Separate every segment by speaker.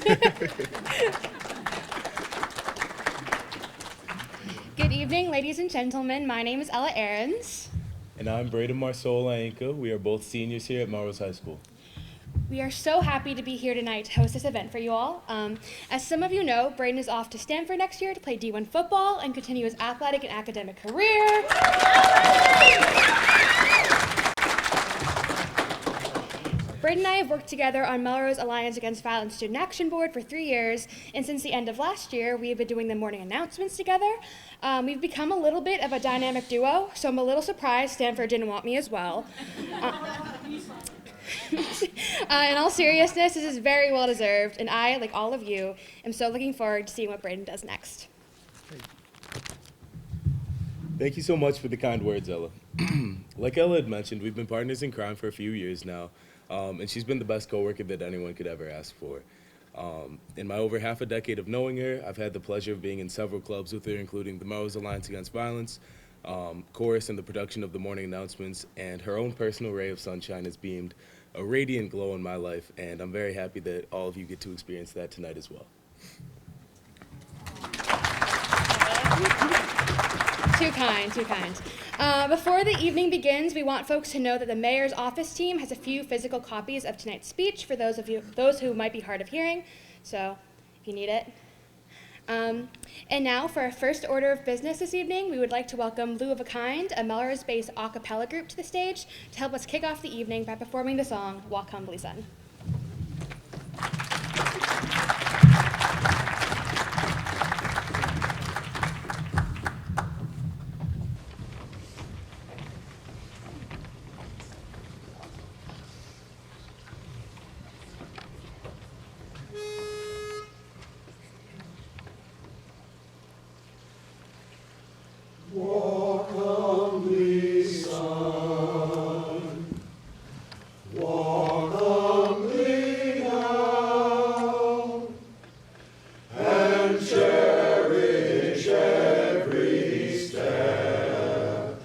Speaker 1: Good evening, ladies and gentlemen. My name is Ella Ahrens.
Speaker 2: And I'm Braden Marsola Anka. We are both seniors here at Melrose High School.
Speaker 1: We are so happy to be here tonight to host this event for you all. As some of you know, Braden is off to Stanford next year to play D1 football and continue his athletic and academic career. Braden and I have worked together on Melrose Alliance Against Violence Student Action Board for 3 years, and since the end of last year, we have been doing the morning announcements together. We've become a little bit of a dynamic duo, so I'm a little surprised Stanford didn't want me as well. In all seriousness, this is very well deserved, and I, like all of you, am so looking forward to seeing what Braden does next.
Speaker 2: Thank you so much for the kind words, Ella. Like Ella had mentioned, we've been partners in crime for a few years now, and she's been the best coworker that anyone could ever ask for. In my over half a decade of knowing her, I've had the pleasure of being in several clubs with her, including the Melrose Alliance Against Violence, chorus and the production of the morning announcements, and her own personal ray of sunshine has beamed a radiant glow in my life, and I'm very happy that all of you get to experience that tonight as well.
Speaker 1: Too kind, too kind. Before the evening begins, we want folks to know that the mayor's office team has a few physical copies of tonight's speech for those who might be hard of hearing, so if you need it. And now, for our first order of business this evening, we would like to welcome Lou of a Kind, a Melrose-based a cappella group, to the stage to help us kick off the evening by performing the song, Walk Humbly Son.
Speaker 3: Walk humbly, son. Walk humbly now, and cherish every step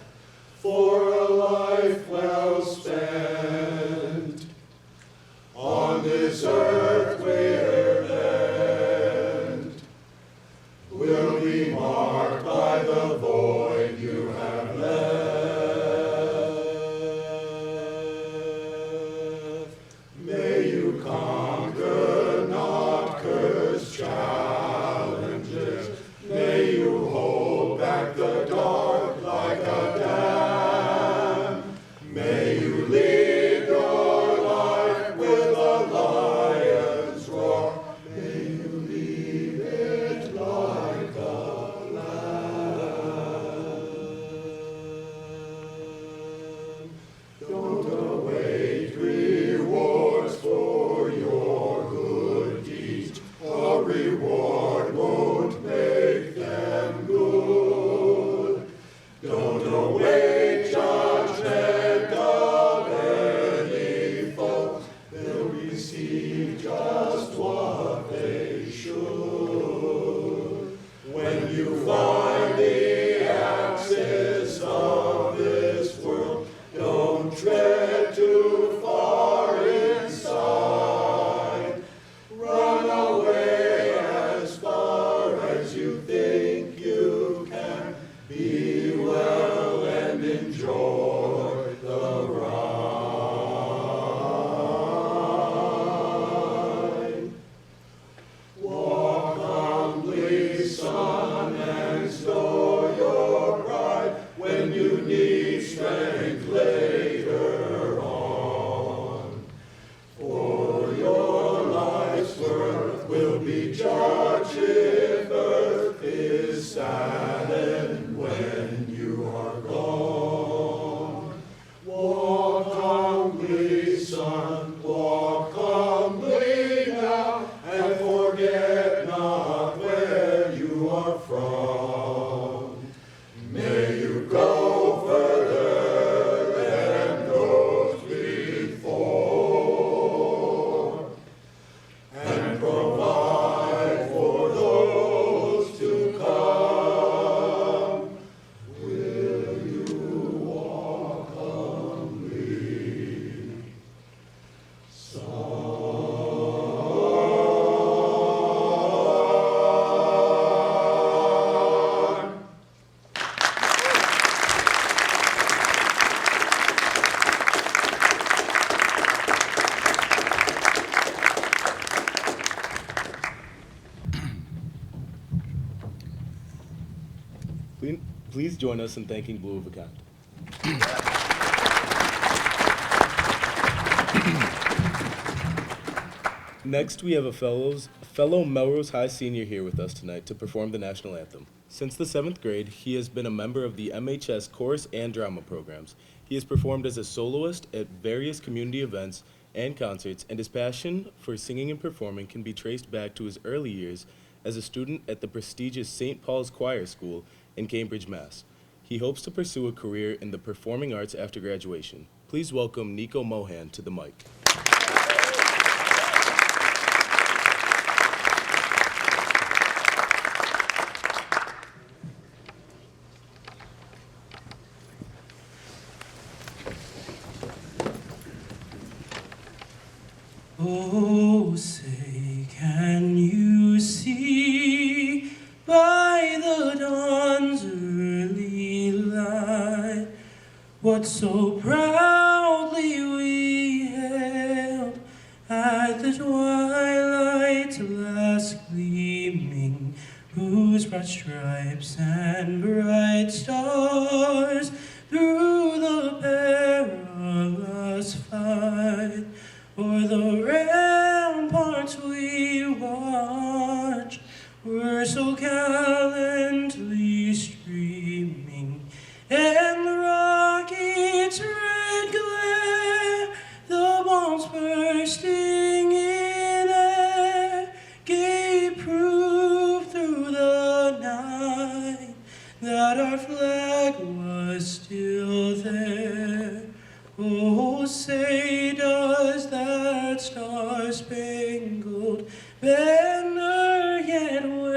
Speaker 3: for a life well spent on this earth we're bent. Will be marked by the void you have left. May you conquer, not curse challenges. May you hold back the dark like a dam. May you lead your life with a lion's roar. May you leave it like a lamb. Don't await rewards for your good deeds. A reward won't make them good. Don't await judgment of any foe. They'll receive just what they should. When you find the axis of this world, don't tread too far inside. Run away as far as you think you can. Be well and
Speaker 2: join us in thanking Blue of a Kind. Next, we have a fellow Melrose High senior here with us tonight to perform the national anthem. Since the 7th grade, he has been a member of the MHS chorus and drama programs. He has performed as a soloist at various community events and concerts, and his passion for singing and performing can be traced back to his early years as a student at the prestigious St. Paul's Choir School in Cambridge, Mass. He hopes to pursue a career in the performing arts after graduation. Please welcome Nico Mohan to the mic.
Speaker 4: Oh, say, can you see by the dawn's early light what so proudly we hailed at the twilight's last gleaming, whose broad stripes and bright stars through the perilous fight o'er the ramparts we watched were so gallantly streaming, and the rocket's red glare, the bombs bursting in air, gave proof through the night that our flag was still there. Oh, say does that star-spangled banner yet wave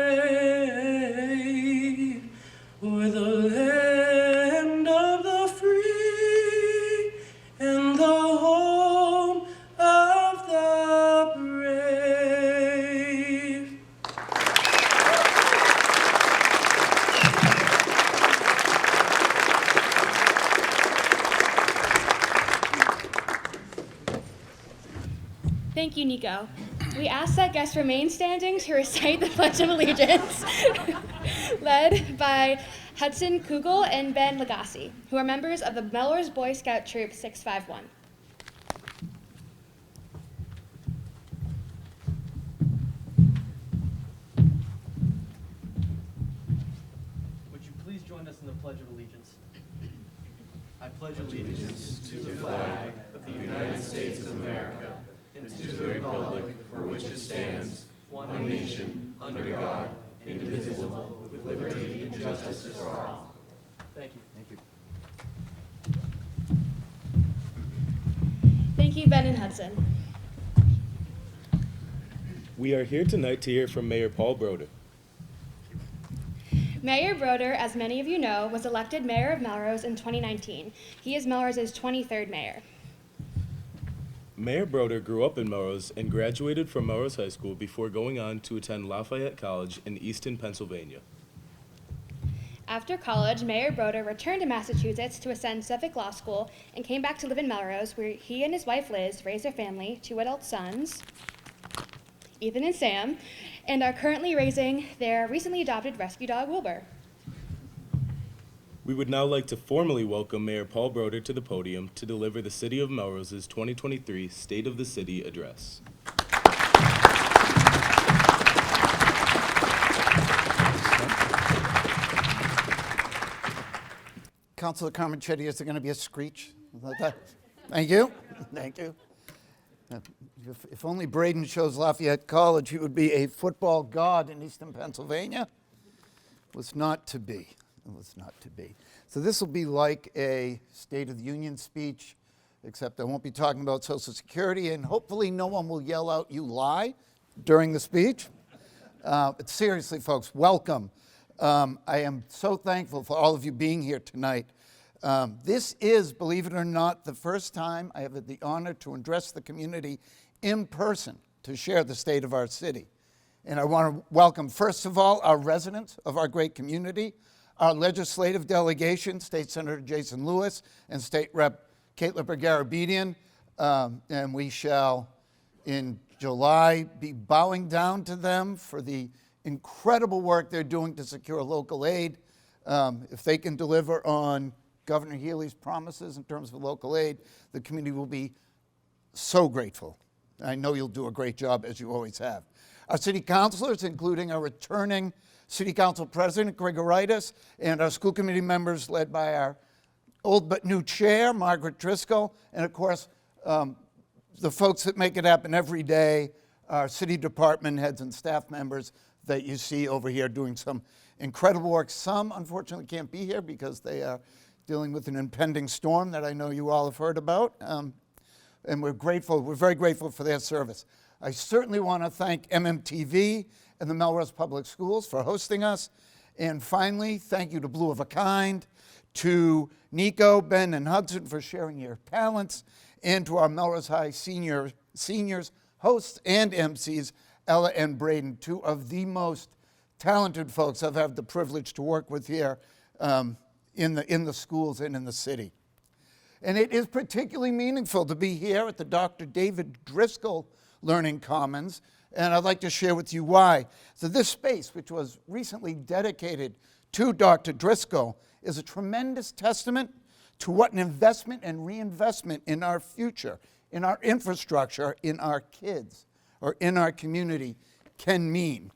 Speaker 4: o'er the land of the free and the home of the brave?
Speaker 1: Thank you, Nico. We ask that guests remain standing to recite the Pledge of Allegiance, led by Hudson Kugel and Ben Lagasse, who are members of the Melrose Boy Scout Troop 651.
Speaker 5: Would you please join us in the Pledge of Allegiance? I pledge allegiance to the flag of the United States of America and to the republic for which it stands, one nation, under God, indivisible, with liberty and justice for all. Thank you. Thank you.
Speaker 1: Thank you, Ben and Hudson.
Speaker 2: We are here tonight to hear from Mayor Paul Brodeur.
Speaker 1: Mayor Brodeur, as many of you know, was elected mayor of Melrose in 2019. He is Melrose's 23rd mayor.
Speaker 2: Mayor Brodeur grew up in Melrose and graduated from Melrose High School before going on to attend Lafayette College in Easton, Pennsylvania.
Speaker 1: After college, Mayor Brodeur returned to Massachusetts to attend Suffolk Law School and came back to live in Melrose, where he and his wife Liz raised their family, 2 adult sons, Ethan and Sam, and are currently raising their recently adopted rescue dog, Wilbur.
Speaker 2: We would now like to formally welcome Mayor Paul Brodeur to the podium to deliver the City of Melrose's 2023 State of the City Address.
Speaker 6: Councilor Carmichetti, is there going to be a screech? Thank you. Thank you. If only Braden chose Lafayette College, he would be a football god in Eastern Pennsylvania. It was not to be. It was not to be. So this will be like a State of the Union speech, except I won't be talking about Social Security, and hopefully no one will yell out, "You lie," during the speech. But seriously, folks, welcome. I am so thankful for all of you being here tonight. This is, believe it or not, the first time I have had the honor to address the community in person to share the state of our city. And I want to welcome, first of all, our residents of our great community, our legislative delegation, State Senator Jason Lewis and State Rep. Caitlin Bergara-Bedian, and we shall, in July, be bowing down to them for the incredible work they're doing to secure local aid If they can deliver on Governor Healy's promises in terms of local aid, the community will be so grateful. I know you'll do a great job, as you always have. Our city councilors, including our returning City Council President, Gregoritis, and our school committee members led by our old but new chair, Margaret Driscoll, and of course, the folks that make it happen every day, our city department heads and staff members that you see over here doing some incredible work. Some, unfortunately, can't be here because they are dealing with an impending storm that I know you all have heard about. And we're very grateful for their service. I certainly want to thank MMTV and the Melrose Public Schools for hosting us. And finally, thank you to Blue of a Kind, to Nico, Ben, and Hudson for sharing your talents, and to our Melrose High seniors, hosts, and MCs, Ella and Braden, two of the most talented folks I've had the privilege to work with here in the schools and in the city. And it is particularly meaningful to be here at the Dr. David Driscoll Learning Commons, and I'd like to share with you why. So this space, which was recently dedicated to Dr. Driscoll, is a tremendous testament to what an investment and reinvestment in our future, in our infrastructure, in our kids, or in our community can mean.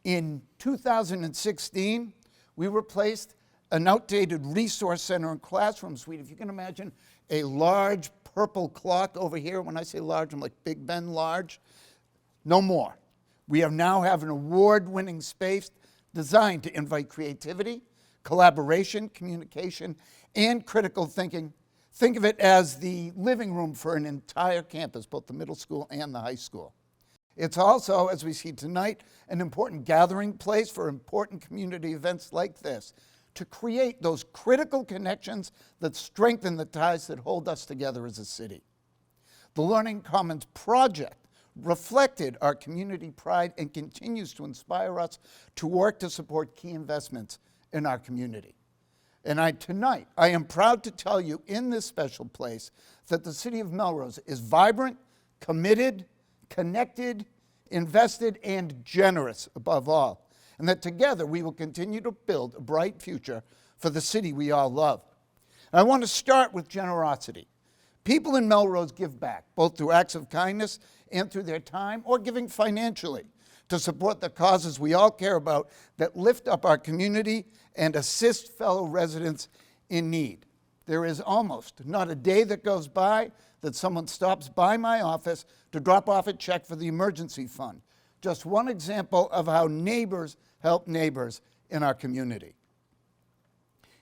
Speaker 6: In 2016, we replaced an outdated resource center and classroom suite. If you can imagine a large purple clock over here. When I say large, I'm like Big Ben large. No more. We now have an award-winning space designed to invite creativity, collaboration, communication, and critical thinking. Think of it as the living room for an entire campus, both the middle school and the high school. It's also, as we see tonight, an important gathering place for important community events like this, to create those critical connections that strengthen the ties that hold us together as a city. The Learning Commons project reflected our community pride and continues to inspire us to work to support key investments in our community. And tonight, I am proud to tell you in this special place that the city of Melrose is vibrant, committed, connected, invested, and generous above all. And that together we will continue to build a bright future for the city we all love. And I want to start with generosity. People in Melrose give back, both through acts of kindness and through their time, or giving financially to support the causes we all care about that lift up our community and assist fellow residents in need. There is almost not a day that goes by that someone stops by my office to drop off a check for the emergency fund. Just one example of how neighbors help neighbors in our community.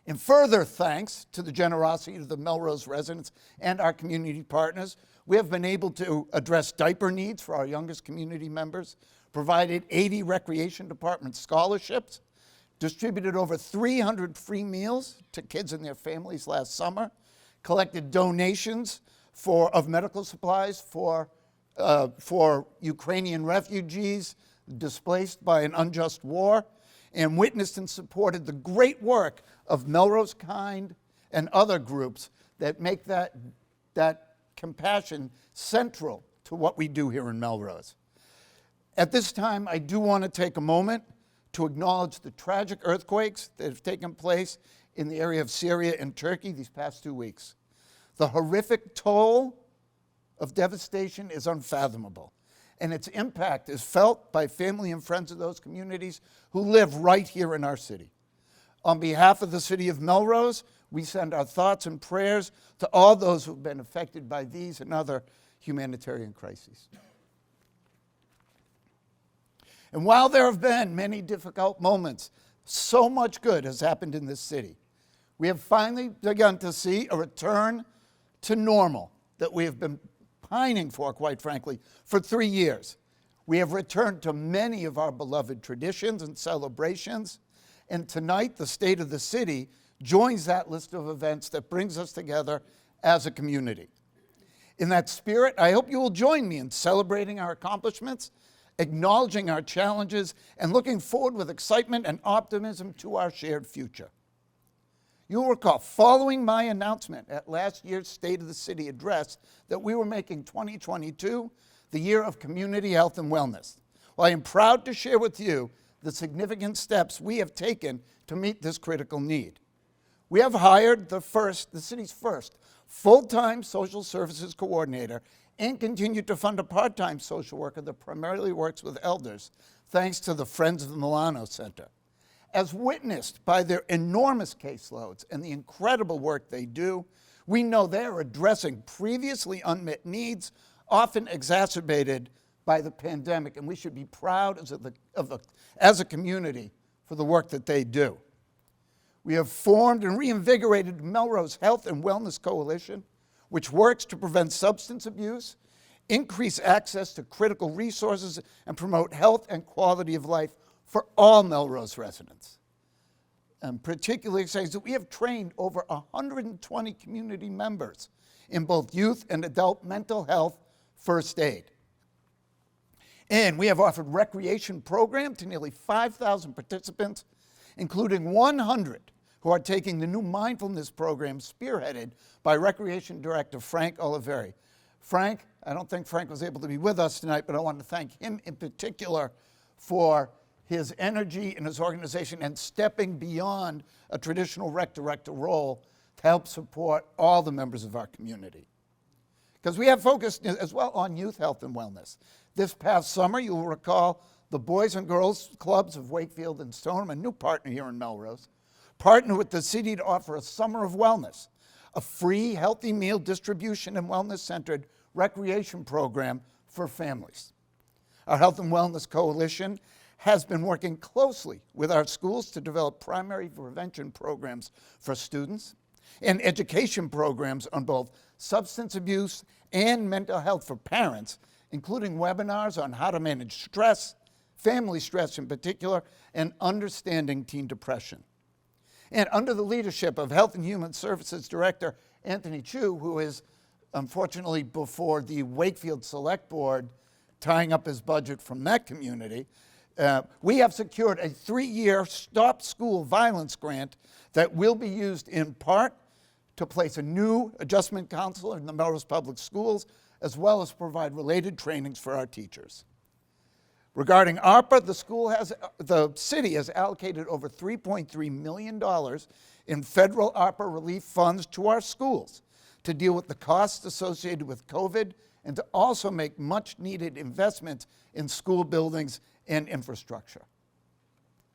Speaker 6: In further thanks to the generosity of the Melrose residents and our community partners, we have been able to address diaper needs for our youngest community members, provided 80 recreation department scholarships, distributed over 300 free meals to kids and their families last summer, collected donations of medical supplies for Ukrainian refugees displaced by an unjust war, and witnessed and supported the great work of Melrose Kind and other groups that make that compassion central to what we do here in Melrose. At this time, I do want to take a moment to acknowledge the tragic earthquakes that have taken place in the area of Syria and Turkey these past 2 weeks. The horrific toll of devastation is unfathomable, and its impact is felt by family and friends of those communities who live right here in our city. On behalf of the city of Melrose, we send our thoughts and prayers to all those who've been affected by these and other humanitarian crises. And while there have been many difficult moments, so much good has happened in this city. We have finally begun to see a return to normal that we have been pining for, quite frankly, for 3 years. We have returned to many of our beloved traditions and celebrations, and tonight the state of the city joins that list of events that brings us together as a community. In that spirit, I hope you will join me in celebrating our accomplishments, acknowledging our challenges, and looking forward with excitement and optimism to our shared future. You'll recall, following my announcement at last year's State of the City address that we were making 2022 the year of community health and wellness. Well, I am proud to share with you the significant steps we have taken to meet this critical need. We have hired the city's first full-time social services coordinator and continued to fund a part-time social worker that primarily works with elders, thanks to the Friends of the Milano Center. As witnessed by their enormous caseloads and the incredible work they do, we know they are addressing previously unmet needs, often exacerbated by the pandemic, and we should be proud as a community for the work that they do. We have formed and reinvigorated Melrose Health and Wellness Coalition, which works to prevent substance abuse, increase access to critical resources, and promote health and quality of life for all Melrose residents. I'm particularly excited that we have trained over 120 community members in both youth and adult mental health first aid. And we have offered recreation programs to nearly 5,000 participants, including 100 who are taking the new mindfulness program spearheaded by Recreation Director Frank Oliveri. Frank, I don't think Frank was able to be with us tonight, but I want to thank him in particular for his energy and his organization and stepping beyond a traditional rec director role to help support all the members of our community. Because we have focused as well on youth health and wellness. This past summer, you will recall the Boys and Girls Clubs of Wakefield and Stoneham, a new partner here in Melrose, partnered with the city to offer a Summer of Wellness, a free healthy meal distribution and wellness-centered recreation program for families. Our Health and Wellness Coalition has been working closely with our schools to develop primary prevention programs for students and education programs on both substance abuse and mental health for parents, including webinars on how to manage stress, family stress in particular, and understanding teen depression. And under the leadership of Health and Human Services Director Anthony Chu, who is unfortunately before the Wakefield Select Board tying up his budget from that community, we have secured a 3-year Stop School Violence grant that will be used in part to place a new adjustment counselor in the Melrose Public Schools, as well as provide related trainings for our teachers. Regarding ARPA, the city has allocated over $3.3 million in federal ARPA relief funds to our schools to deal with the costs associated with COVID and to also make much needed investments in school buildings and infrastructure.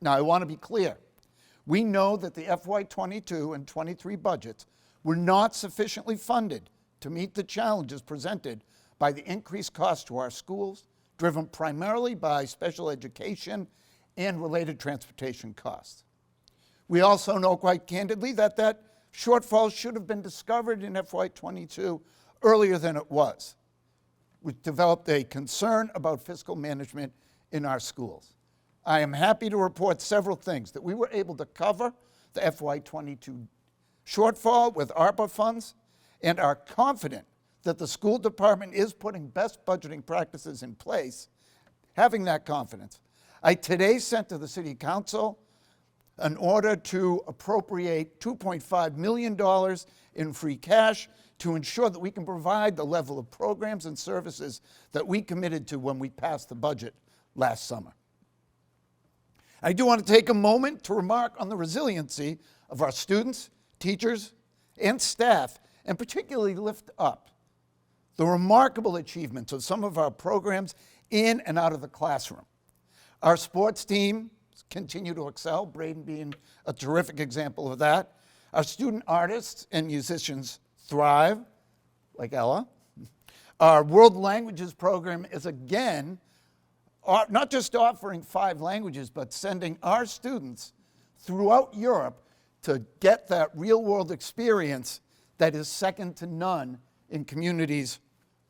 Speaker 6: Now, I want to be clear. We know that the FY22 and 23 budgets were not sufficiently funded to meet the challenges presented by the increased cost to our schools, driven primarily by special education and related transportation costs. We also know quite candidly that that shortfall should have been discovered in FY22 earlier than it was. We developed a concern about fiscal management in our schools. I am happy to report several things: that we were able to cover the FY22 shortfall with ARPA funds and are confident that the school department is putting best budgeting practices in place. Having that confidence, I today sent to the City Council an order to appropriate $2.5 million in free cash to ensure that we can provide the level of programs and services that we committed to when we passed the budget last summer. I do want to take a moment to remark on the resiliency of our students, teachers, and staff, and particularly lift up the remarkable achievements of some of our programs in and out of the classroom. Our sports team continue to excel, Braden being a terrific example of that. Our student artists and musicians thrive, like Ella. Our world languages program is again not just offering 5 languages, but sending our students throughout Europe to get that real-world experience that is second to none in communities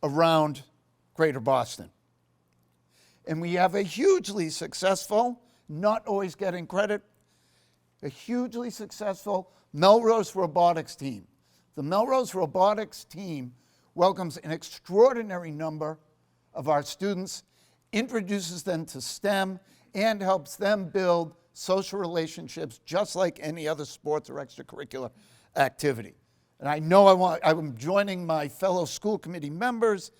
Speaker 6: around Greater Boston. And we have a hugely successful, not always getting credit, a hugely successful Melrose robotics team. The Melrose robotics team welcomes an extraordinary number of our students, introduces them to STEM, and helps them build social relationships just like any other sports or extracurricular activity. And I know I'm joining my fellow school committee members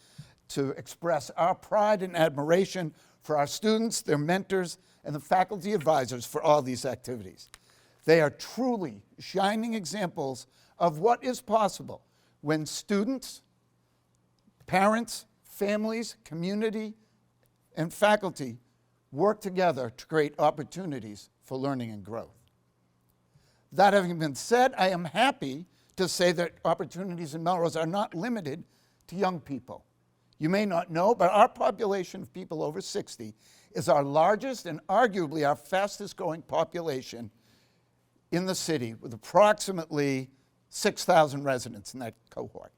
Speaker 6: to express our pride and admiration for our students, their mentors, and the faculty advisors for all these activities. They are truly shining examples of what is possible when students, parents, families, community, and faculty work together to create opportunities for learning and growth. That having been said, I am happy to say that opportunities in Melrose are not limited to young people. You may not know, but our population of people over 60 is our largest and arguably our fastest growing population in the city, with approximately 6,000 residents in that cohort.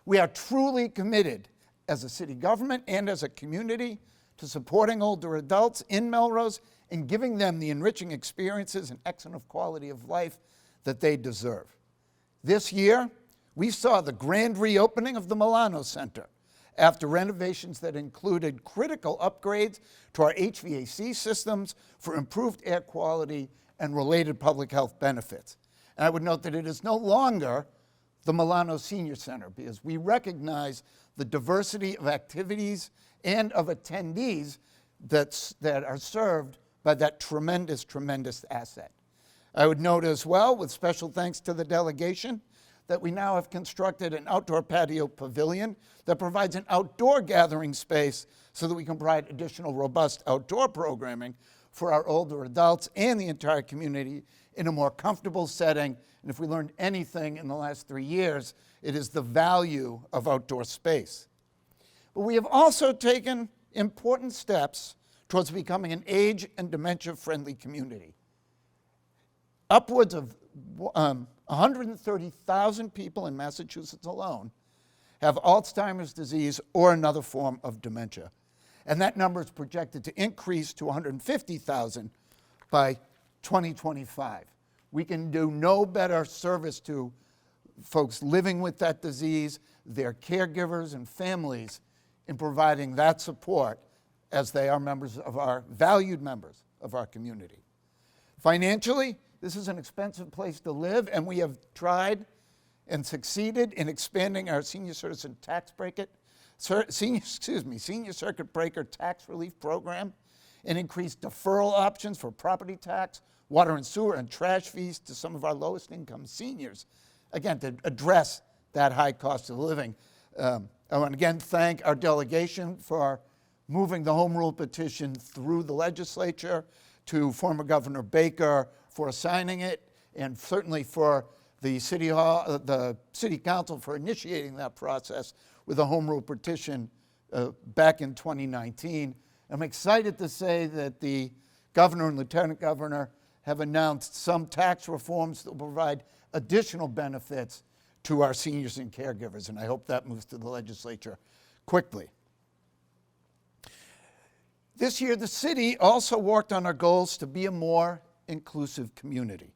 Speaker 6: We are truly committed as a city government and as a community to supporting older adults in Melrose and giving them the enriching experiences and excellent quality of life that they deserve. This year, we saw the grand reopening of the Milano Center after renovations that included critical upgrades to our HVAC systems for improved air quality and related public health benefits. And I would note that it is no longer the Milano Senior Center because we recognize the diversity of activities and of attendees that are served by that tremendous, tremendous asset. I would note as well, with special thanks to the delegation, that we now have constructed an outdoor patio pavilion that provides an outdoor gathering space so that we can provide additional robust outdoor programming for our older adults and the entire community in a more comfortable setting. And if we learned anything in the last 3 years, it is the value of outdoor space. But we have also taken important steps towards becoming an age and dementia-friendly community. Upwards of 130,000 people in Massachusetts alone have Alzheimer's disease or another form of dementia. And that number is projected to increase to 150,000 by 2025. We can do no better service to folks living with that disease, their caregivers and families, in providing that support as they are valued members of our community. Financially, this is an expensive place to live, and we have tried and succeeded in expanding our senior citizen senior circuit breaker tax relief program and increased deferral options for property tax, water and sewer, and trash fees to some of our lowest income seniors, again, to address that high cost of living. I want to again thank our delegation for moving the home rule petition through the legislature, to former Governor Baker for signing it, and certainly for the City Council for initiating that process with a home rule petition back in 2019. I'm excited to say that the governor and lieutenant governor have announced some tax reforms that will provide additional benefits to our seniors and caregivers, and I hope that moves to the legislature quickly. This year, the city also worked on our goals to be a more inclusive community.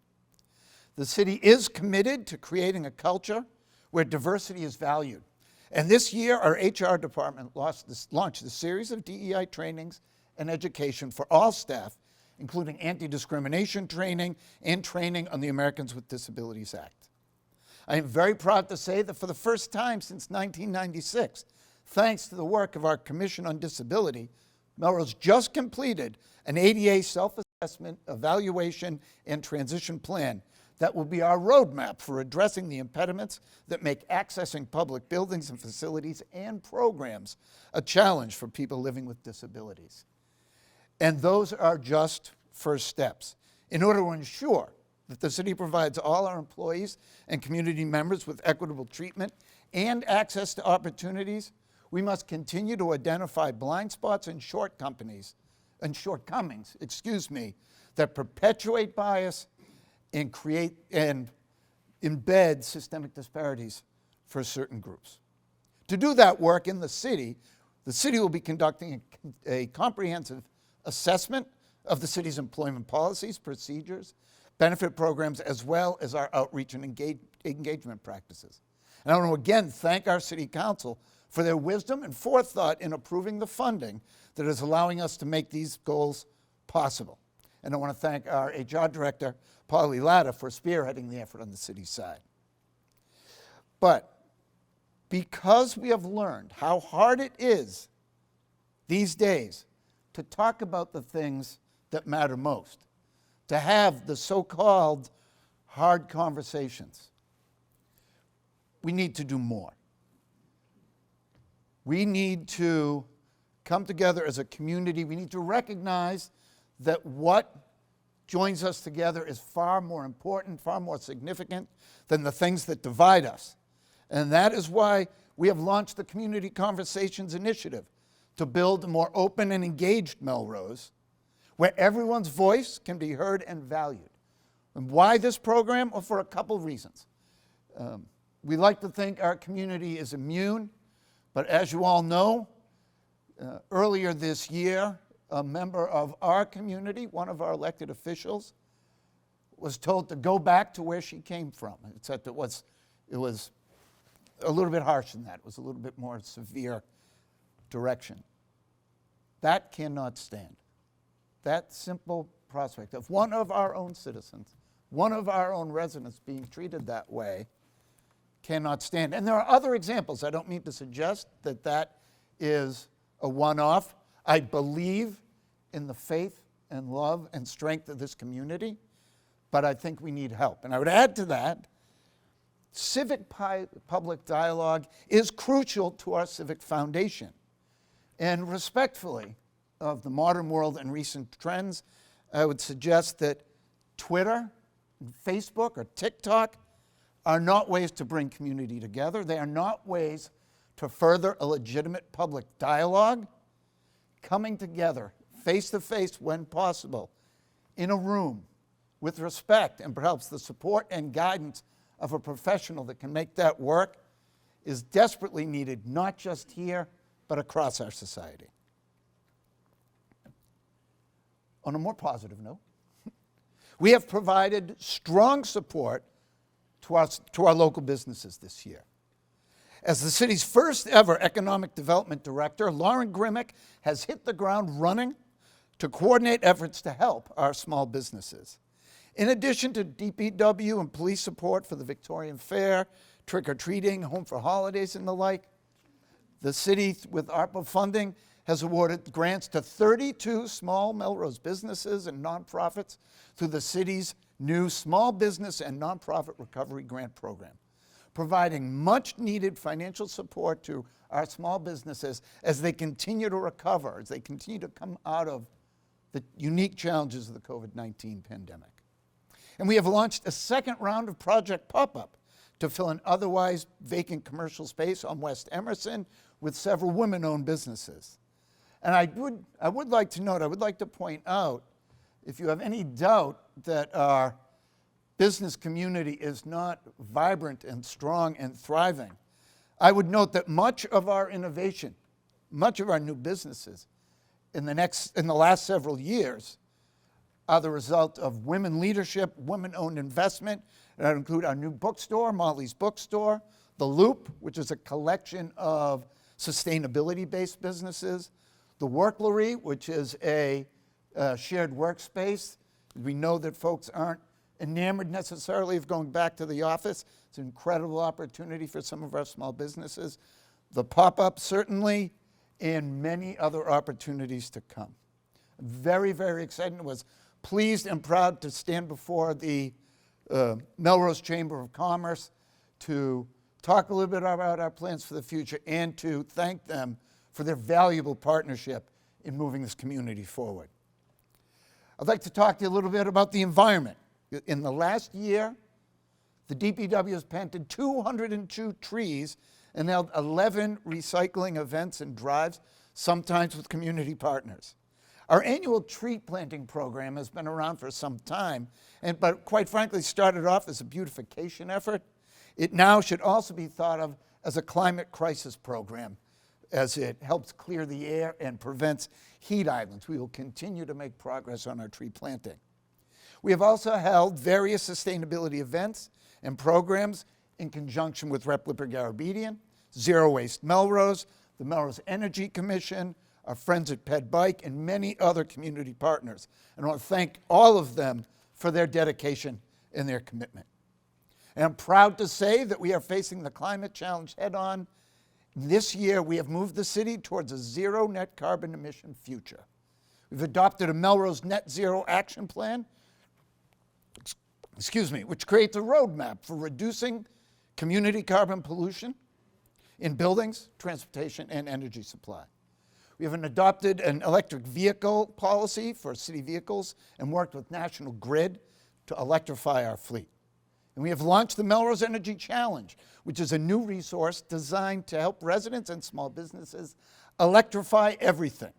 Speaker 6: The city is committed to creating a culture where diversity is valued. And this year, our HR department launched a series of DEI trainings and education for all staff, including anti-discrimination training and training on the Americans with Disabilities Act. I am very proud to say that for the first time since 1996, thanks to the work of our Commission on Disability, Melrose just completed an ADA self-assessment, evaluation, and transition plan that will be our roadmap for addressing the impediments that make accessing public buildings and facilities and programs a challenge for people living with disabilities. And those are just first steps. In order to ensure that the city provides all our employees and community members with equitable treatment and access to opportunities, we must continue to identify blind spots and shortcomings, that perpetuate bias and create and embed systemic disparities for certain groups. To do that work in the city will be conducting a comprehensive assessment of the city's employment policies, procedures, benefit programs, as well as our outreach and engagement practices. And I want to again thank our city council for their wisdom and forethought in approving the funding that is allowing us to make these goals possible. And I want to thank our HR director, Polly Latta, for spearheading the effort on the city side. But because we have learned how hard it is these days to talk about the things that matter most, to have the so-called hard conversations. We need to do more. We need to come together as a community. We need to recognize that what joins us together is far more important, far more significant than the things that divide us. And that is why we have launched the Community Conversations Initiative to build a more open and engaged Melrose, where everyone's voice can be heard and valued. And why this program? Well, for a couple reasons. We like to think our community is immune, but as you all know, earlier this year, a member of our community, one of our elected officials, was told to go back to where she came from. Except it was a little bit harsh than that. It was a little bit more severe direction. That cannot stand. That simple prospect of one of our own citizens, one of our own residents being treated that way cannot stand. And there are other examples. I don't mean to suggest that that is a one-off. I believe in the faith and love and strength of this community, but I think we need help. And I would add to that, civic public dialogue is crucial to our civic foundation. And respectfully of the modern world and recent trends, I would suggest that Twitter, and Facebook, or TikTok are not ways to bring community together. They are not ways to further a legitimate public dialogue. Coming together face-to-face when possible, in a room, with respect and perhaps the support and guidance of a professional that can make that work, is desperately needed, not just here, but across our society. On a more positive note, we have provided strong support to our local businesses this year. As the city's first ever economic development director, Lauren Grimmick has hit the ground running to coordinate efforts to help our small businesses. In addition to DPW and police support for the Victorian Fair, trick-or-treating, home for holidays, and the like, the city, with ARPA funding, has awarded grants to 32 small Melrose businesses and nonprofits through the city's new Small Business and Nonprofit Recovery Grant Program, providing much-needed financial support to our small businesses as they continue to recover, as they continue to come out of the unique challenges of the COVID-19 pandemic. And we have launched a second round of Project Pop-Up to fill an otherwise vacant commercial space on West Emerson with several women-owned businesses. And I would like to note, I would like to point out, if you have any doubt that our business community is not vibrant and strong and thriving, I would note that much of our innovation, much of our new businesses in the last several years are the result of women leadership, women-owned investment. And that include our new bookstore, Molly's Bookstore, The Loop, which is a collection of sustainability-based businesses, The Worklery, which is a shared workspace. We know that folks aren't enamored necessarily of going back to the office. It's an incredible opportunity for some of our small businesses. The Pop-Up, certainly, and many other opportunities to come. Very, very excited. I was pleased and proud to stand before the Melrose Chamber of Commerce to talk a little bit about our plans for the future and to thank them for their valuable partnership in moving this community forward. I'd like to talk to you a little bit about the environment. In the last year, the DPW has planted 202 trees and held 11 recycling events and drives, sometimes with community partners. Our annual tree planting program has been around for some time, but quite frankly started off as a beautification effort. It now should also be thought of as a climate crisis program, as it helps clear the air and prevents heat islands. We will continue to make progress on our tree planting. We have also held various sustainability events and programs in conjunction with Rep. Lippert-Garabedian, Zero Waste Melrose, the Melrose Energy Commission, our friends at Ped Bike, and many other community partners. And I want to thank all of them for their dedication and their commitment. And I'm proud to say that we are facing the climate challenge head on. This year, we have moved the city towards a zero net carbon emission future. We've adopted a Melrose Net Zero Action Plan, which creates a roadmap for reducing community carbon pollution in buildings, transportation, and energy supply. We have adopted an electric vehicle policy for city vehicles and worked with National Grid to electrify our fleet. And we have launched the Melrose Energy Challenge, which is a new resource designed to help residents and small businesses electrify everything.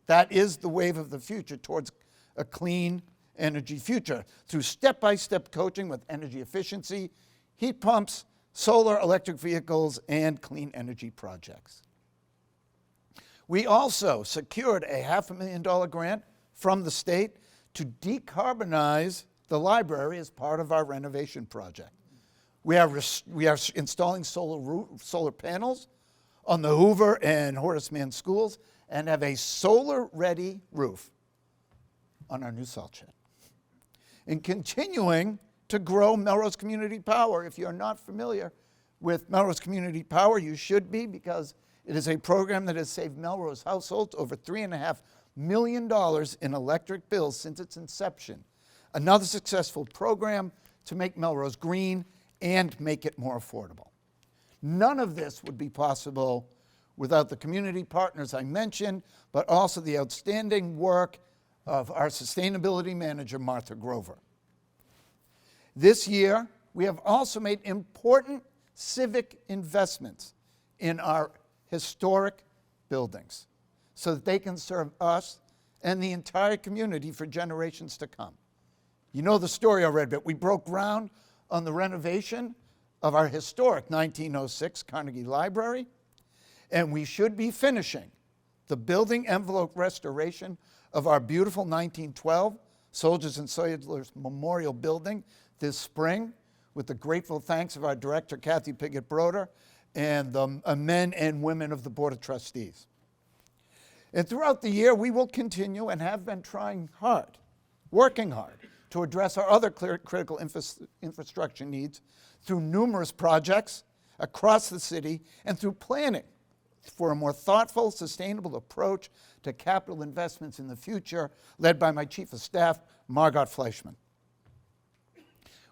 Speaker 6: That is the wave of the future towards a clean energy future through step-by-step coaching with energy efficiency, heat pumps, solar electric vehicles, and clean energy projects. We also secured a $500,000 grant from the state to decarbonize the library as part of our renovation project. We are installing solar panels on the Hoover and Horace Mann schools and have a solar-ready roof on our new salt shed. And continuing to grow Melrose Community Power. If you're not familiar with Melrose Community Power, you should be, because it is a program that has saved Melrose households over $3.5 million in electric bills since its inception. Another successful program to make Melrose green and make it more affordable. None of this would be possible without the community partners I mentioned, but also the outstanding work of our sustainability manager, Martha Grover. This year, we have also made important civic investments in our historic buildings so that they can serve us and the entire community for generations to come. You know the story already, but we broke ground on the renovation of our historic 1906 Carnegie Library, and we should be finishing the building envelope restoration of our beautiful 1912 Soldiers and Sailors Memorial Building this spring, with the grateful thanks of our director, Kathy Brodeur, and the men and women of the Board of Trustees. And throughout the year, we will continue and have been trying hard, working hard, to address our other critical infrastructure needs through numerous projects across the city and through planning for a more thoughtful, sustainable approach to capital investments in the future, led by my Chief of Staff, Margot Fleischman.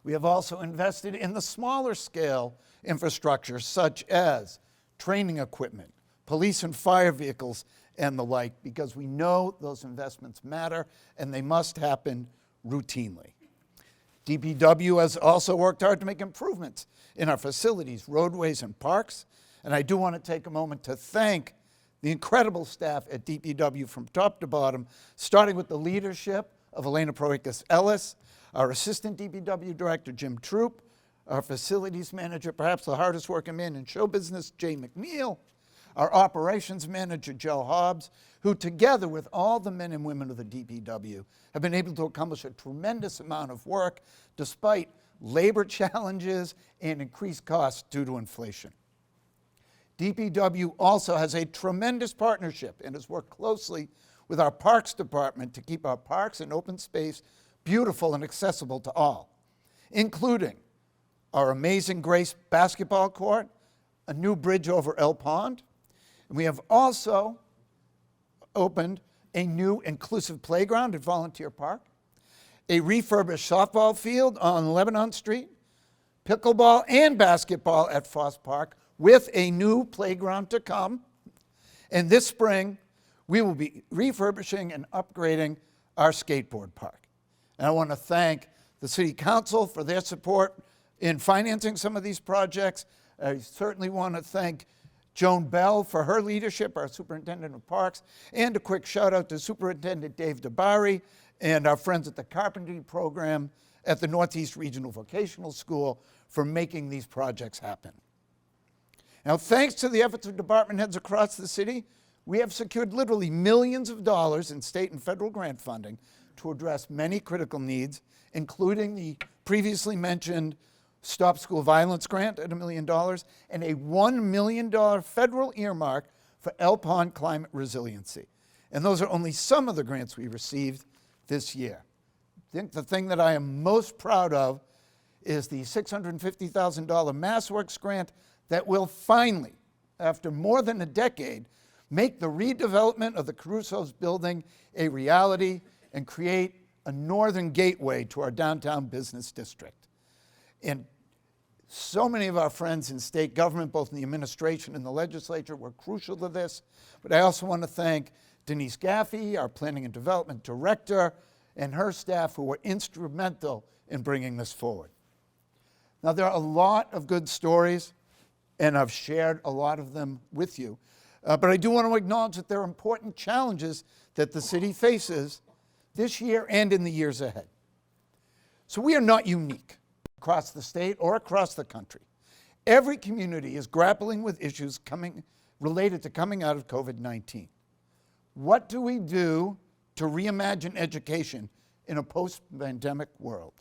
Speaker 6: We have also invested in the smaller scale infrastructure, such as training equipment, police and fire vehicles, and the like, because we know those investments matter and they must happen routinely. DPW has also worked hard to make improvements in our facilities, roadways, and parks. And I do want to take a moment to thank the incredible staff at DPW from top to bottom, starting with the leadership of Elena Proikis Ellis, our Assistant DPW Director, Jim Troop, our Facilities Manager, perhaps the hardest working man in show business, Jay McNeil, our Operations Manager, Joe Hobbs, who together with all the men and women of the DPW have been able to accomplish a tremendous amount of work despite labor challenges and increased costs due to inflation. DPW also has a tremendous partnership and has worked closely with our Parks Department to keep our parks and open space beautiful and accessible to all, including our Amazing Grace basketball court, a new bridge over Elk Pond, and we have also opened a new inclusive playground at Volunteer Park, a refurbished softball field on Lebanon Street, pickleball and basketball at Foss Park, with a new playground to come. And this spring, we will be refurbishing and upgrading our skateboard park. And I want to thank the City Council for their support in financing some of these projects. I certainly want to thank Joan Bell for her leadership, our Superintendent of Parks, and a quick shout out to Superintendent Dave DeBari and our friends at the Carpentry Program at the Northeast Regional Vocational School for making these projects happen. Now, thanks to the efforts of department heads across the city, we have secured literally millions of dollars in state and federal grant funding to address many critical needs, including the previously mentioned Stop School Violence Grant at $1 million and a $1 million federal earmark for Elk Pond climate resiliency. And those are only some of the grants we received this year. I think the thing that I am most proud of is the $650,000 MassWorks grant that will finally, after more than a decade, make the redevelopment of the Caruso's building a reality, and create a northern gateway to our downtown business district. And so many of our friends in state government, both in the administration and the legislature, were crucial to this. But I also want to thank Denise Gaffey, our planning and development director, and her staff who were instrumental in bringing this forward. Now, there are a lot of good stories, and I've shared a lot of them with you. But I do want to acknowledge that there are important challenges that the city faces this year and in the years ahead. So we are not unique across the state or across the country. Every community is grappling with issues related to coming out of COVID-19. What do we do to reimagine education in a post-pandemic world?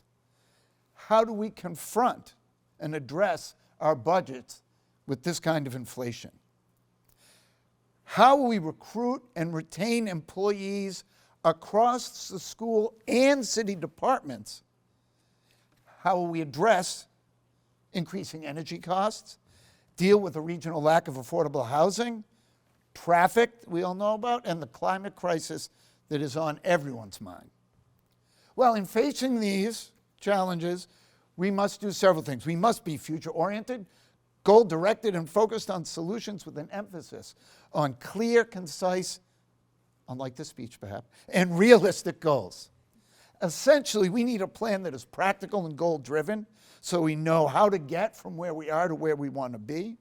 Speaker 6: How do we confront and address our budgets with this kind of inflation? How will we recruit and retain employees across the school and city departments? How will we address increasing energy costs, deal with the regional lack of affordable housing, traffic we all know about, and the climate crisis that is on everyone's mind? Well, in facing these challenges, we must do several things. We must be future-oriented, goal-directed, and focused on solutions with an emphasis on clear, concise, unlike this speech perhaps, and realistic goals. Essentially, we need a plan that is practical and goal-driven so we know how to get from where we are to where we want to be.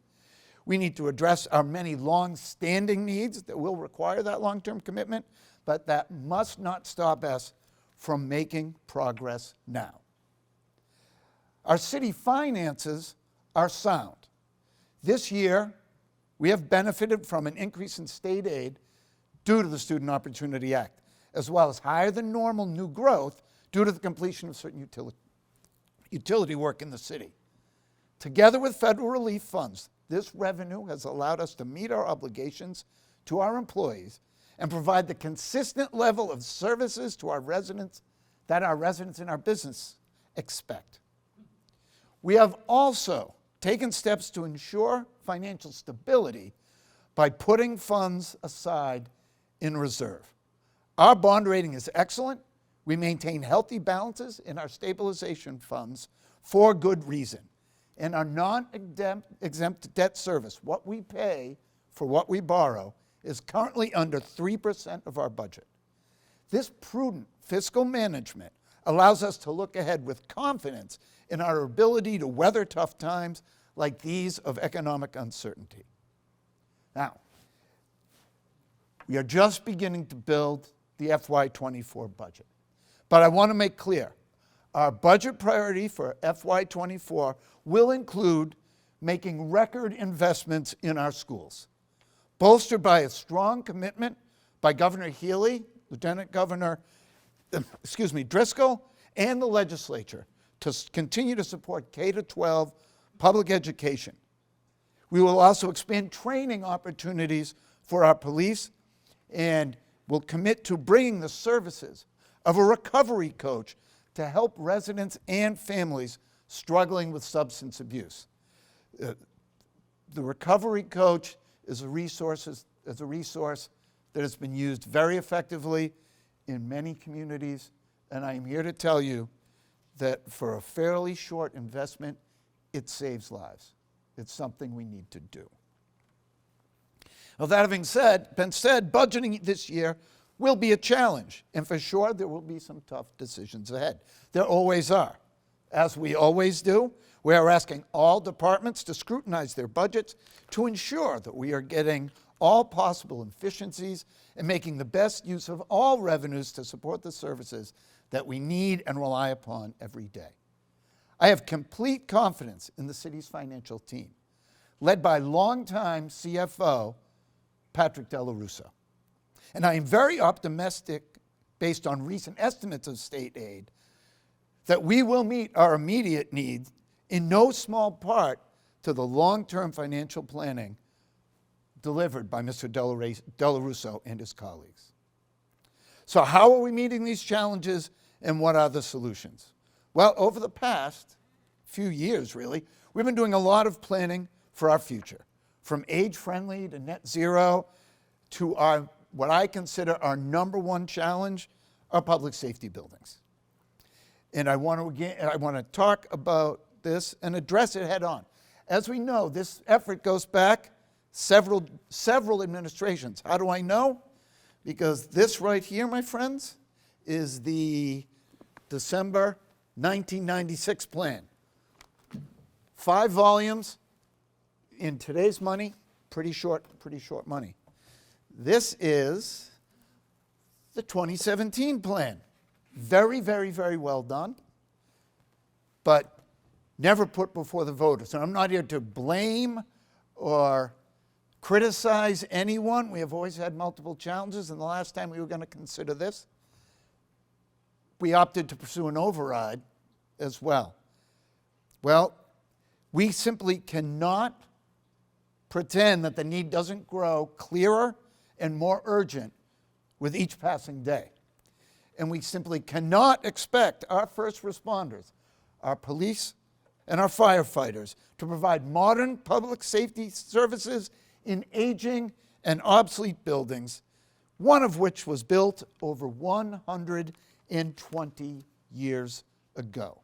Speaker 6: We need to address our many long-standing needs that will require that long-term commitment, but that must not stop us from making progress now. Our city finances are sound. This year, we have benefited from an increase in state aid due to the Student Opportunity Act, as well as higher than normal new growth due to the completion of certain utility work in the city. Together with federal relief funds, this revenue has allowed us to meet our obligations to our employees and provide the consistent level of services to our residents that our residents in our business expect. We have also taken steps to ensure financial stability by putting funds aside in reserve. Our bond rating is excellent. We maintain healthy balances in our stabilization funds for good reason. And our non-exempt debt service, what we pay for what we borrow, is currently under 3% of our budget. This prudent fiscal management allows us to look ahead with confidence in our ability to weather tough times like these of economic uncertainty. Now, we are just beginning to build the FY24 budget. But I want to make clear, our budget priority for FY24 will include making record investments in our schools, bolstered by a strong commitment by Governor Healy, Lieutenant Governor Driscoll, and the legislature to continue to support K-12 public education. We will also expand training opportunities for our police and will commit to bringing the services of a recovery coach to help residents and families struggling with substance abuse. The recovery coach is a resource that has been used very effectively in many communities, and I am here to tell you that for a fairly short investment, it saves lives. It's something we need to do. Well, that having been said, budgeting this year will be a challenge, and for sure there will be some tough decisions ahead. There always are. As we always do, we are asking all departments to scrutinize their budgets to ensure that we are getting all possible efficiencies and making the best use of all revenues to support the services that we need and rely upon every day. I have complete confidence in the city's financial team, led by longtime CFO Patrick Delarusso. And I am very optimistic, based on recent estimates of state aid, that we will meet our immediate needs in no small part to the long-term financial planning delivered by Mr. Delarusso and his colleagues. So how are we meeting these challenges, and what are the solutions? Well, over the past few years, really, we've been doing a lot of planning for our future, from age-friendly to net zero, to what I consider our number one challenge, our public safety buildings. And I want to talk about this and address it head on. As we know, this effort goes back several administrations. How do I know? Because this right here, my friends, is the December 1996 plan. 5 volumes. In today's money, pretty short money. This is the 2017 plan. Very, very, very well done, but never put before the voters. And I'm not here to blame or criticize anyone. We have always had multiple challenges, and the last time we were going to consider this, we opted to pursue an override as well. Well, we simply cannot pretend that the need doesn't grow clearer and more urgent with each passing day. And we simply cannot expect our first responders, our police, and our firefighters to provide modern public safety services in aging and obsolete buildings, one of which was built over 120 years ago.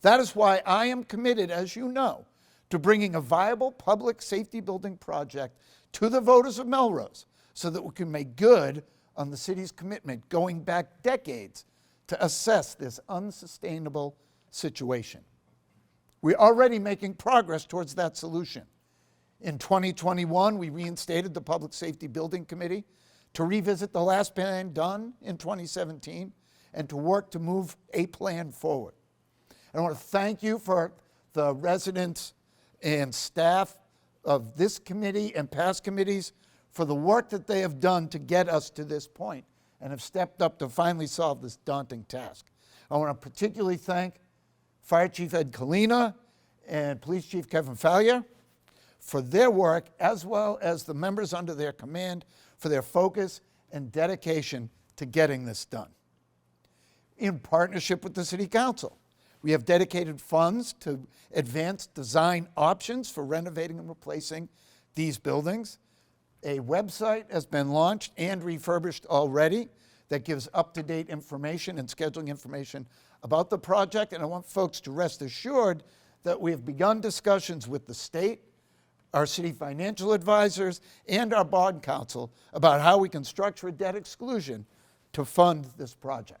Speaker 6: That is why I am committed, as you know, to bringing a viable public safety building project to the voters of Melrose so that we can make good on the city's commitment going back decades to assess this unsustainable situation. We're already making progress towards that solution. In 2021, we reinstated the Public Safety Building Committee to revisit the last plan done in 2017 and to work to move a plan forward. I want to thank you for the residents and staff of this committee and past committees for the work that they have done to get us to this point and have stepped up to finally solve this daunting task. I want to particularly thank Fire Chief Ed Kalina and Police Chief Kevin Fallier for their work, as well as the members under their command for their focus and dedication to getting this done. In partnership with the City Council, we have dedicated funds to advance design options for renovating and replacing these buildings. A website has been launched and refurbished already that gives up-to-date information and scheduling information about the project, and I want folks to rest assured that we have begun discussions with the state, our city financial advisors, and our bond council about how we can structure a debt exclusion to fund this project.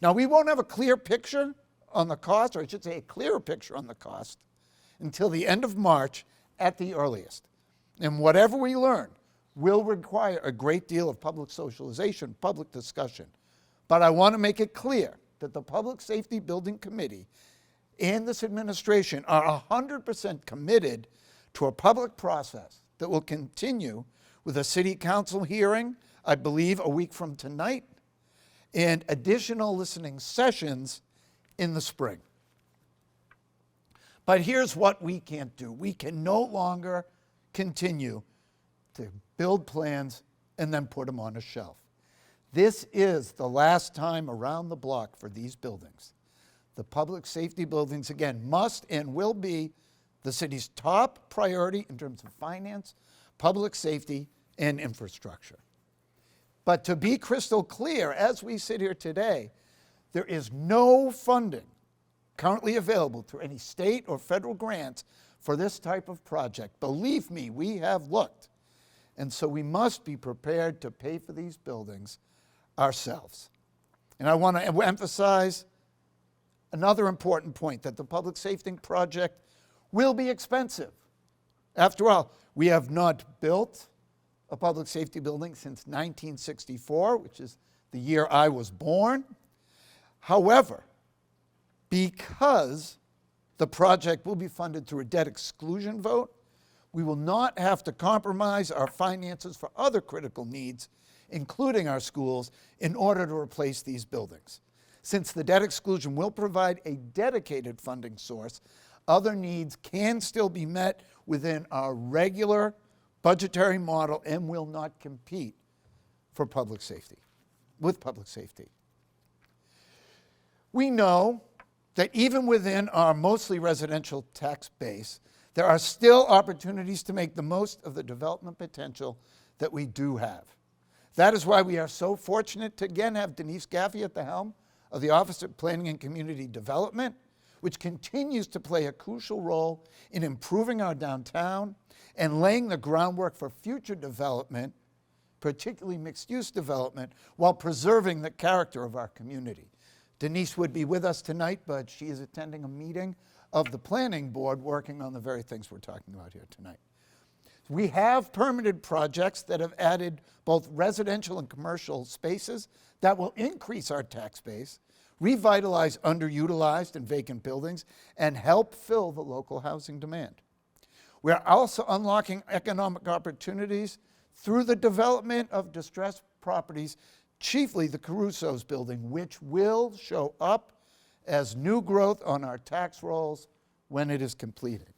Speaker 6: Now, we won't have a clear picture on the cost, or I should say a clearer picture on the cost, until the end of March at the earliest. And whatever we learn will require a great deal of public socialization, public discussion. But I want to make it clear that the Public Safety Building Committee and this administration are 100% committed to a public process that will continue with a city council hearing, I believe, a week from tonight, and additional listening sessions in the spring. But here's what we can't do. We can no longer continue to build plans and then put them on a shelf. This is the last time around the block for these buildings. The public safety buildings, again, must and will be the city's top priority in terms of finance, public safety, and infrastructure. But to be crystal clear, as we sit here today, there is no funding currently available through any state or federal grants for this type of project. Believe me, we have looked. And so we must be prepared to pay for these buildings ourselves. And I want to emphasize another important point, that the public safety project will be expensive. After all, we have not built a public safety building since 1964, which is the year I was born. However, because the project will be funded through a debt exclusion vote, we will not have to compromise our finances for other critical needs, including our schools, in order to replace these buildings. Since the debt exclusion will provide a dedicated funding source, other needs can still be met within our regular budgetary model and will not compete for public safety, with public safety. We know that even within our mostly residential tax base, there are still opportunities to make the most of the development potential that we do have. That is why we are so fortunate to again have Denise Gaffey at the helm of the Office of Planning and Community Development, which continues to play a crucial role in improving our downtown and laying the groundwork for future development, particularly mixed-use development, while preserving the character of our community. Denise would be with us tonight, but she is attending a meeting of the planning board working on the very things we're talking about here tonight. We have permitted projects that have added both residential and commercial spaces that will increase our tax base, revitalize underutilized and vacant buildings, and help fill the local housing demand. We are also unlocking economic opportunities through the development of distressed properties, chiefly the Caruso's building, which will show up as new growth on our tax rolls when it is completed.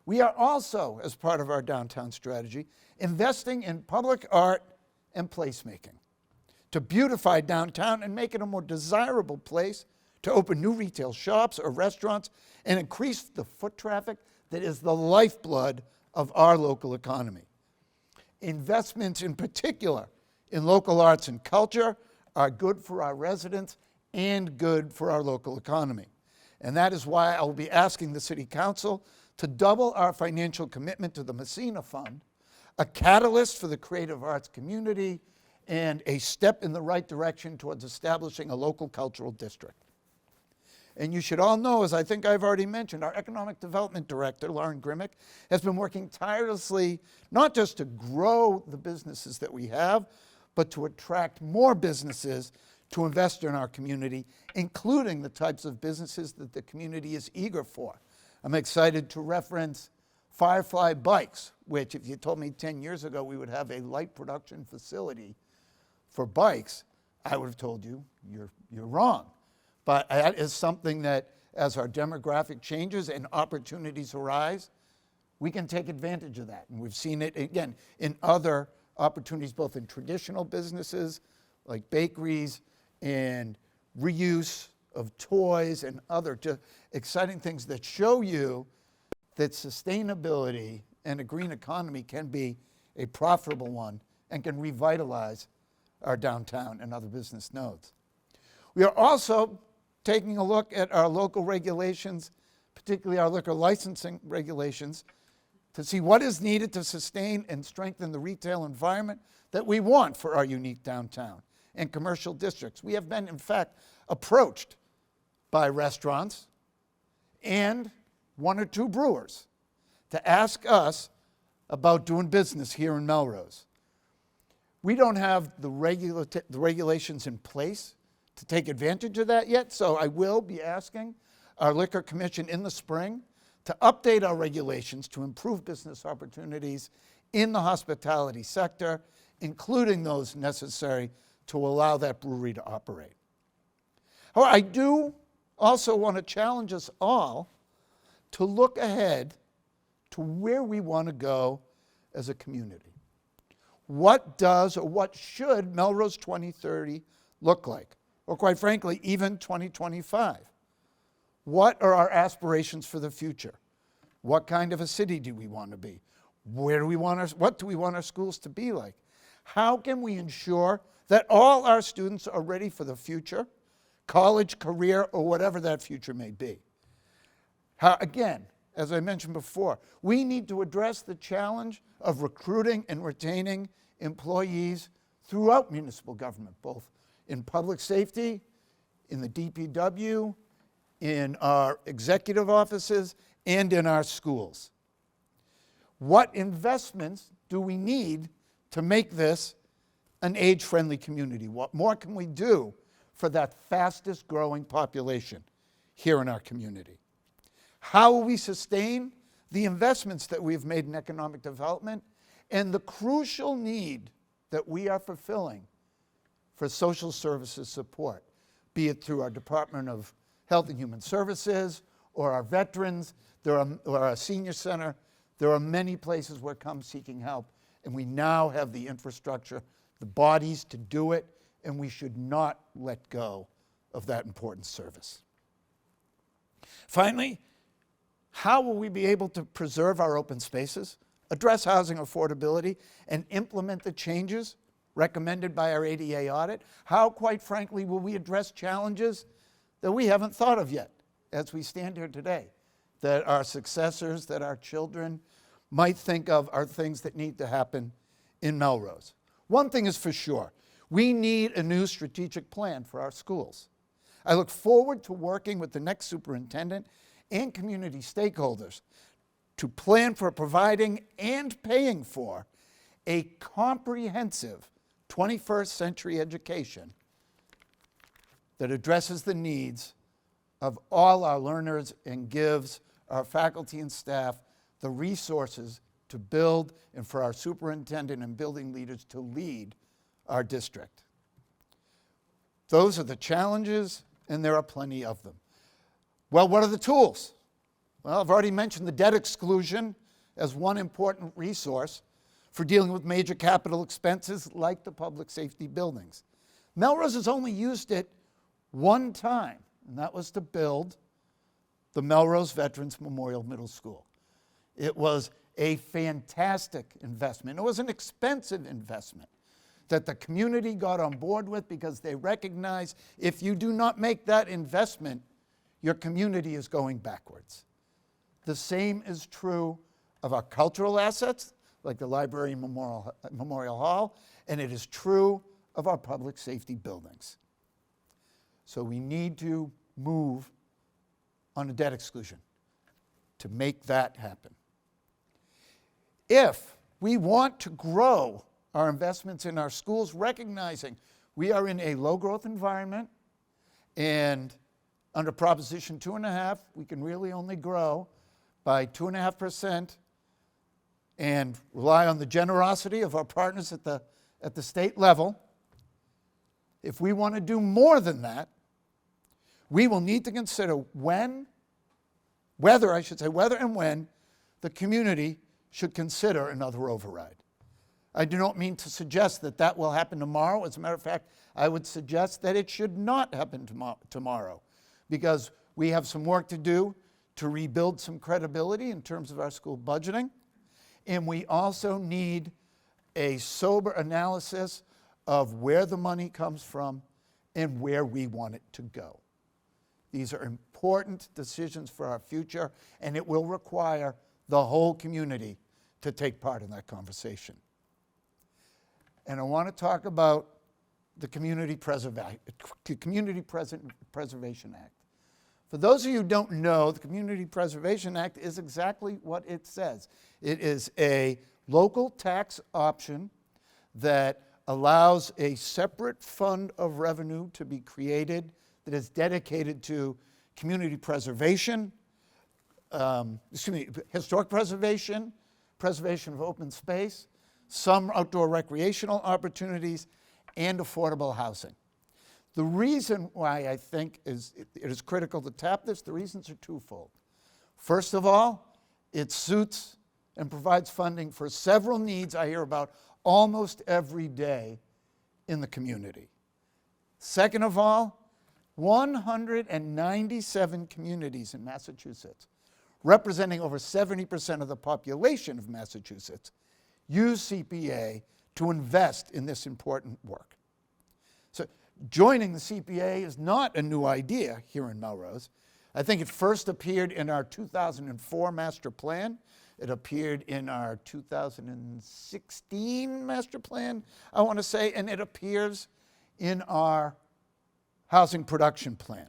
Speaker 6: We are also, as part of our downtown strategy, investing in public art and placemaking to beautify downtown and make it a more desirable place to open new retail shops or restaurants and increase the foot traffic that is the lifeblood of our local economy. Investments in particular in local arts and culture are good for our residents and good for our local economy. And that is why I will be asking the City Council to double our financial commitment to the Messina Fund, a catalyst for the creative arts community, and a step in the right direction towards establishing a local cultural district. And you should all know, as I think I've already mentioned, our Economic Development Director, Lauren Grimmick, has been working tirelessly not just to grow the businesses that we have, but to attract more businesses to invest in our community, including the types of businesses that the community is eager for. I'm excited to reference Firefly Bikes, which if you told me 10 years ago we would have a light production facility for bikes, I would have told you you're wrong. But that is something that as our demographic changes and opportunities arise, we can take advantage of that. And we've seen it again in other opportunities, both in traditional businesses like bakeries and reuse of toys and other just exciting things that show you that sustainability and a green economy can be a profitable one and can revitalize our downtown and other business nodes. We are also taking a look at our local regulations, particularly our liquor licensing regulations, to see what is needed to sustain and strengthen the retail environment that we want for our unique downtown and commercial districts. We have been, in fact, approached by restaurants and one or two brewers to ask us about doing business here in Melrose. We don't have the regulations in place to take advantage of that yet, so I will be asking our Liquor Commission in the spring to update our regulations to improve business opportunities in the hospitality sector, including those necessary to allow that brewery to operate. However, I do also want to challenge us all to look ahead to where we want to go as a community. What does or what should Melrose 2030 look like? Or quite frankly, even 2025. What are our aspirations for the future? What kind of a city do we want to be? What do we want our schools to be like? How can we ensure that all our students are ready for the future, college, career, or whatever that future may be? Again, as I mentioned before, we need to address the challenge of recruiting and retaining employees throughout municipal government, both in public safety, in the DPW, in our executive offices, and in our schools. What investments do we need to make this an age-friendly community? What more can we do for that fastest growing population here in our community? How will we sustain the investments that we've made in economic development and the crucial need that we are fulfilling for social services support, be it through our Department of Health and Human Services or our veterans, or our senior center? There are many places where come seeking help, and we now have the infrastructure, the bodies to do it, and we should not let go of that important service. Finally, how will we be able to preserve our open spaces, address housing affordability and implement the changes recommended by our ADA audit? How, quite frankly, will we address challenges that we haven't thought of yet as we stand here today, that our successors, that our children might think of are things that need to happen in Melrose? One thing is for sure, we need a new strategic plan for our schools. I look forward to working with the next superintendent and community stakeholders to plan for providing and paying for a comprehensive 21st century education that addresses the needs of all our learners and gives our faculty and staff the resources to build and for our superintendent and building leaders to lead our district. Those are the challenges, and there are plenty of them. Well, what are the tools? Well, I've already mentioned the debt exclusion as one important resource for dealing with major capital expenses like the public safety buildings. Melrose has only used it one time, and that was to build the Melrose Veterans Memorial Middle School. It was a fantastic investment. It was an expensive investment that the community got on board with because they recognize if you do not make that investment, your community is going backwards. The same is true of our cultural assets, like the Library and Memorial Hall, and it is true of our public safety buildings. So we need to move on a debt exclusion to make that happen. If we want to grow our investments in our schools, recognizing we are in a low-growth environment, and under Proposition 2.5, we can really only grow by 2.5% and rely on the generosity of our partners at the state level. If we want to do more than that, we will need to consider whether and when the community should consider another override. I do not mean to suggest that that will happen tomorrow. As a matter of fact, I would suggest that it should not happen tomorrow, because we have some work to do to rebuild some credibility in terms of our school budgeting, and we also need a sober analysis of where the money comes from and where we want it to go. These are important decisions for our future, and it will require the whole community to take part in that conversation. And I want to talk about the Community Preservation Act. For those of you who don't know, the Community Preservation Act is exactly what it says. It is a local tax option that allows a separate fund of revenue to be created that is dedicated to community preservation, historic preservation, preservation of open space, some outdoor recreational opportunities, and affordable housing. The reason why I think it is critical to tap this, the reasons are twofold. First of all, it suits and provides funding for several needs I hear about almost every day in the community. Second of all, 197 communities in Massachusetts, representing over 70% of the population of Massachusetts, use CPA to invest in this important work. So joining the CPA is not a new idea here in Melrose. I think it first appeared in our 2004 master plan. It appeared in our 2016 master plan, I want to say, and it appears in our housing production plan.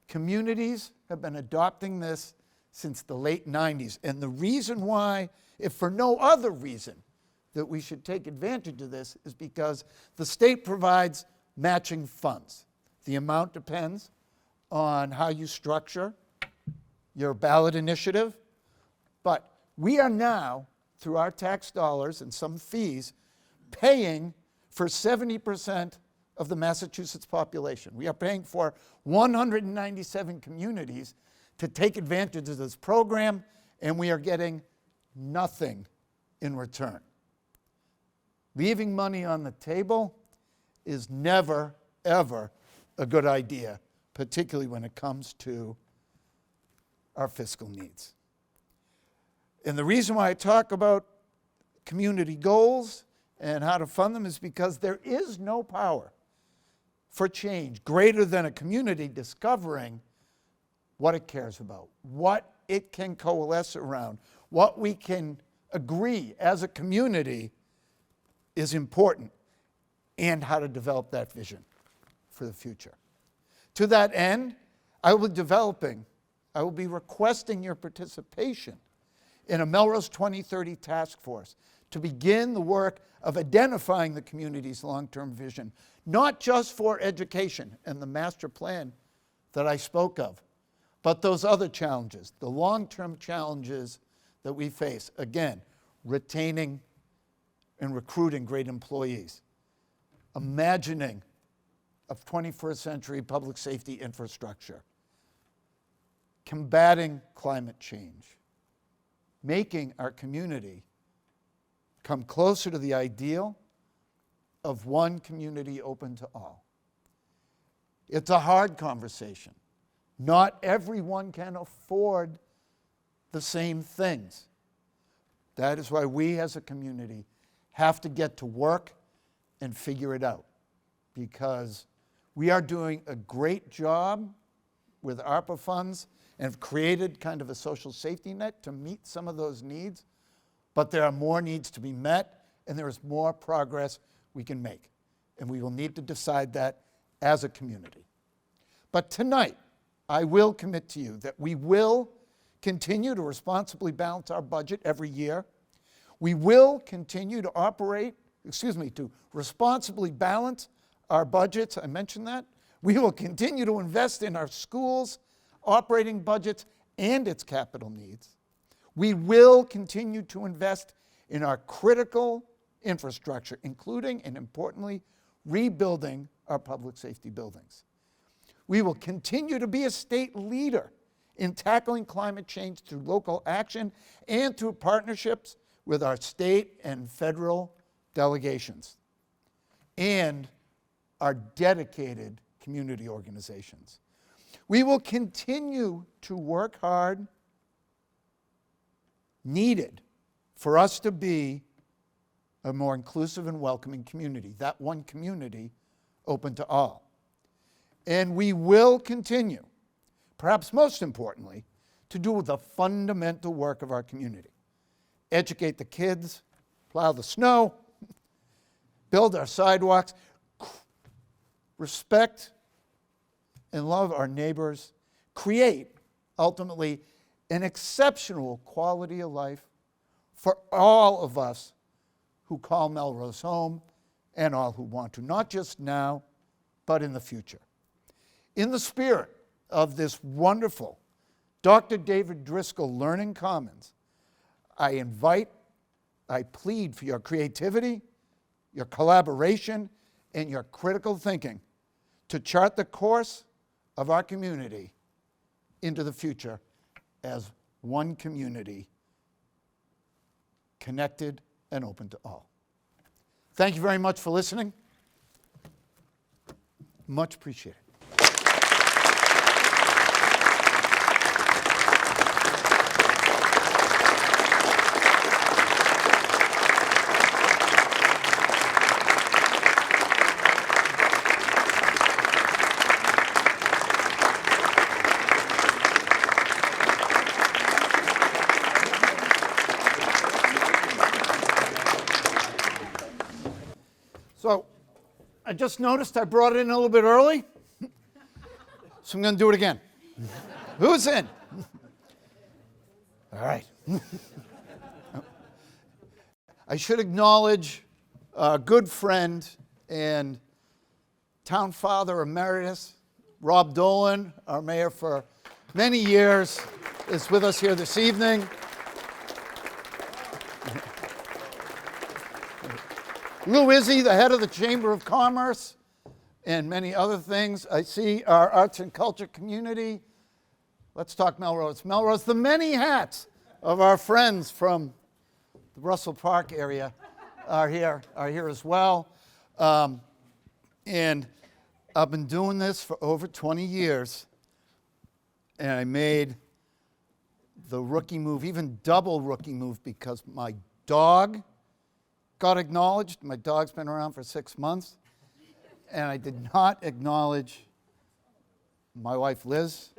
Speaker 6: Communities have been adopting this since the late 90s, and the reason why, if for no other reason, that we should take advantage of this is because the state provides matching funds. The amount depends on how you structure your ballot initiative, but we are now, through our tax dollars and some fees, paying for 70% of the Massachusetts population. We are paying for 197 communities to take advantage of this program, and we are getting nothing in return. Leaving money on the table is never, ever a good idea, particularly when it comes to our fiscal needs. And the reason why I talk about community goals and how to fund them is because there is no power for change greater than a community discovering what it cares about, what it can coalesce around, what we can agree as a community is important, and how to develop that vision for the future. To that end, I will be requesting your participation in a Melrose 2030 task force to begin the work of identifying the community's long-term vision, not just for education and the master plan that I spoke of, but those other challenges, the long-term challenges that we face. Again, retaining and recruiting great employees, imagining a 21st century public safety infrastructure, combating climate change, making our community come closer to the ideal of one community open to all. It's a hard conversation. Not everyone can afford the same things. That is why we as a community have to get to work and figure it out, because we are doing a great job with ARPA funds and have created kind of a social safety net to meet some of those needs, but there are more needs to be met and there is more progress we can make, and we will need to decide that as a community. But tonight, I will commit to you that we will continue to responsibly balance our budget every year. We will continue to responsibly balance our budgets. I mentioned that. We will continue to invest in our schools, operating budgets, and its capital needs. We will continue to invest in our critical infrastructure, including and importantly, rebuilding our public safety buildings. We will continue to be a state leader in tackling climate change through local action and through partnerships with our state and federal delegations and our dedicated community organizations. We will continue to work hard, needed for us to be a more inclusive and welcoming community, that one community open to all. And we will continue, perhaps most importantly, to do the fundamental work of our community. Educate the kids, plow the snow, build our sidewalks, respect and love our neighbors, create, ultimately, an exceptional quality of life for all of us who call Melrose home and all who want to, not just now, but in the future. In the spirit of this wonderful Dr. David Driscoll Learning Commons, I plead for your creativity, your collaboration, and your critical thinking to chart the course of our community into the future as one community, connected and open to all. Thank you very much for listening. Much appreciated. So I just noticed I brought it in a little bit early, so I'm going to do it again. Who's in? All right. I should acknowledge a good friend and town father emeritus, Rob Dolan, our mayor for many years, is with us here this evening. Lou Izzy, the head of the Chamber of Commerce, and many other things. I see our arts and culture community. Let's talk Melrose. Melrose, the many hats of our friends from the Russell Park area are here as well. And I've been doing this for over 20 years, and I made the rookie move, even double rookie move, because my dog got acknowledged. My dog's been around for 6 months, and I did not acknowledge my wife, Liz,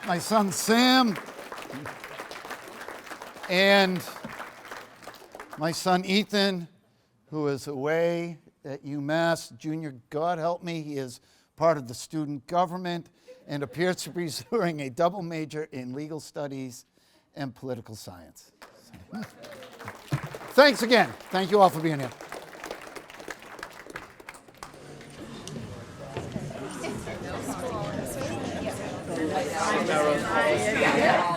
Speaker 6: my son, Sam, and my son, Ethan, who is away at UMass Junior. God help me, he is part of the student government and appears to be pursuing a double major in legal studies and political science. Thanks again. Thank you all for being here.
Speaker 5: Melrose.